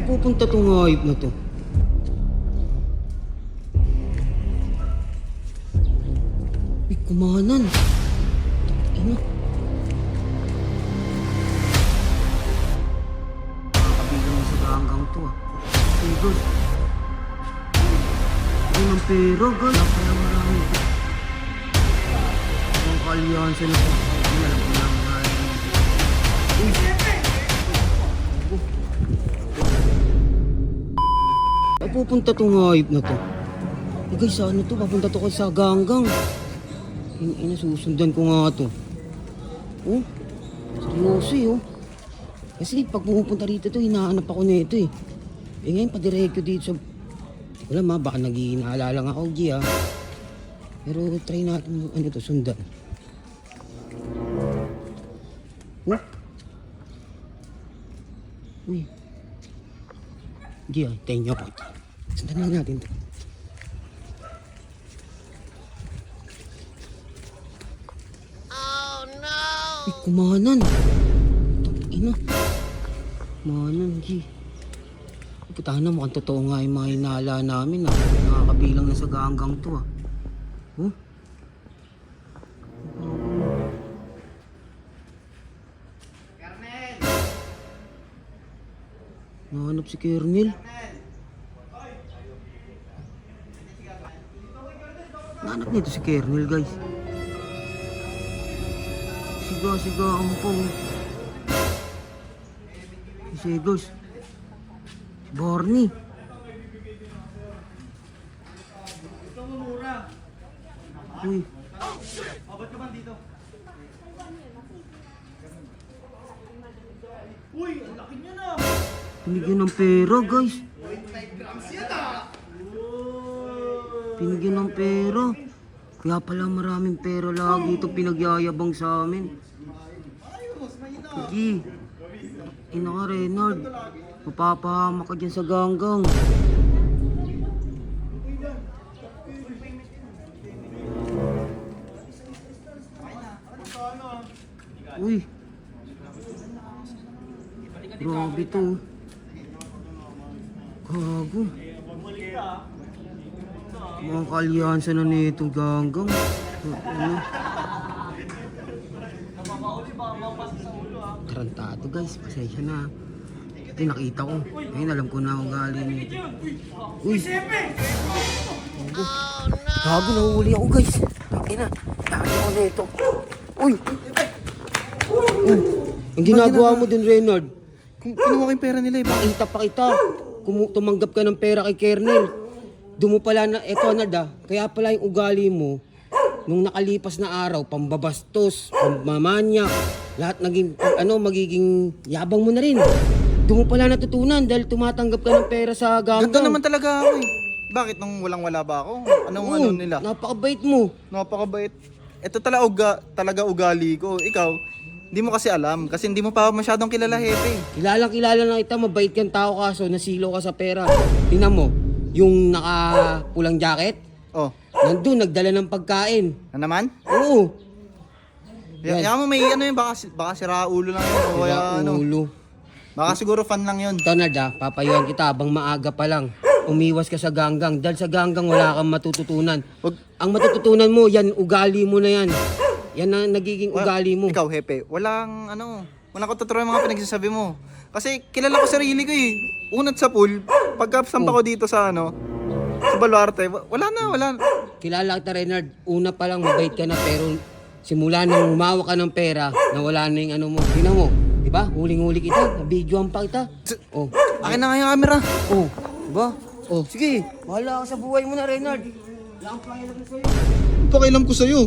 Napupunta tong hayop na to. Ay, kumanan. Ano? Nakakabilang na sa ganggang to ah. Hey, God. Ay, ng pera, God. Kaya marami. Ang kalyansa na to. Ay, alam ko lang nga. Uy. Pupunta tong hayop na to. Eh guys, ano to? Papunta to kay sa ganggang. Susundan ko nga to. Oh, seryoso eh oh. Kasi pag pumupunta rito to, hinahanap ako nito eh. Eh ngayon, padirekto dito sa... Hindi ko alam ha, baka nag-iinala lang ako, G ha. Pero try natin ano to, sundan. Oh. Uy. G ha, tayo niyo ako. Sundan lang natin to. Ay, kumanan. Ina. Kumanan, G. Putahan na, mukhang totoo nga yung mga hinala namin ah. Nakakabilang na sa ganggang to ah. Oh? Kernel! Nahanap si Kernel. Nahanap nito si Kernel, guys. Siga ang pong. Si Segos. Si Barney. Uy. Ba't ka ba dito? Uy, ang laki niya na! Pinigyan ng pera, guys. 25 grams yan ah! Pinigyan ng pera. Kaya pala maraming pera lagi ito pinagyayabang sa amin. Ayos, mahina! Pagi. Ina ka, Renard. Mapapahama ka dyan sa ganggang. Uy. Grabe to. Gago. Mga kalyansa na nito ganggang. Ano? Tarantado guys, pasensya na. Ito nakita ko. Ngayon alam ko na ugali nito. Uy! Gago, nahuhuli ako guys. Ina, dami ako nito. Uy! Ang ginagawa mo din, Renard. Kung kinuha ko yung pera nila, Pakita pa kita. Tumanggap ka ng pera kay Kernel. Doon mo pala na, eto Nard kaya pala yung ugali mo, nung nakalipas na araw, pambabastos, pamamanya, lahat naging, magiging yabang mo na rin. Doon mo pala natutunan dahil tumatanggap ka ng pera sa ganggang. Ganto naman talaga ako eh. Bakit nung walang-wala ba ako? Anong ano nila? Napakabait mo. Napakabait. Ito talaga ugali ko. Ikaw, hindi mo kasi alam. Kasi hindi mo pa masyadong kilala, Hepe. Kilala na kita, mabait kang tao kaso nasilo ka sa pera. Tingnan mo, yung nakapulang jacket, Oh, nandun, nagdala ng pagkain. na naman? Oo. Yan mo may ano yun, baka sira ulo lang yun. O kaya ano. Ulo. Baka siguro fan lang yun. Ito Nard papayuhan kita habang maaga pa lang. Umiwas ka sa ganggang. Dahil sa ganggang wala kang matututunan. Ang matututunan mo, yan, ugali mo na yan. Yan ang nagiging ugali mo. Ikaw, Hepe, walang ko totoo yung mga pinagsasabi mo. Kasi kilala ko sarili ko eh. Unat sa pool, pagkasampa ko dito sa sa Baluarte, wala na. Kilala kita, Renard. Una pa lang, mabait ka na. Pero simula nang humawak ka ng pera, nawala na yung ano mo. Tingnan mo. Diba? Huling-huli kita. Nabidyoan pa kita. Oh. Akin na nga yung camera. Oh. Diba? Oh. Sige. Bahala ka sa buhay mo na, Renard. Wala akong pakialam sa'yo. Pakialam ko sa'yo.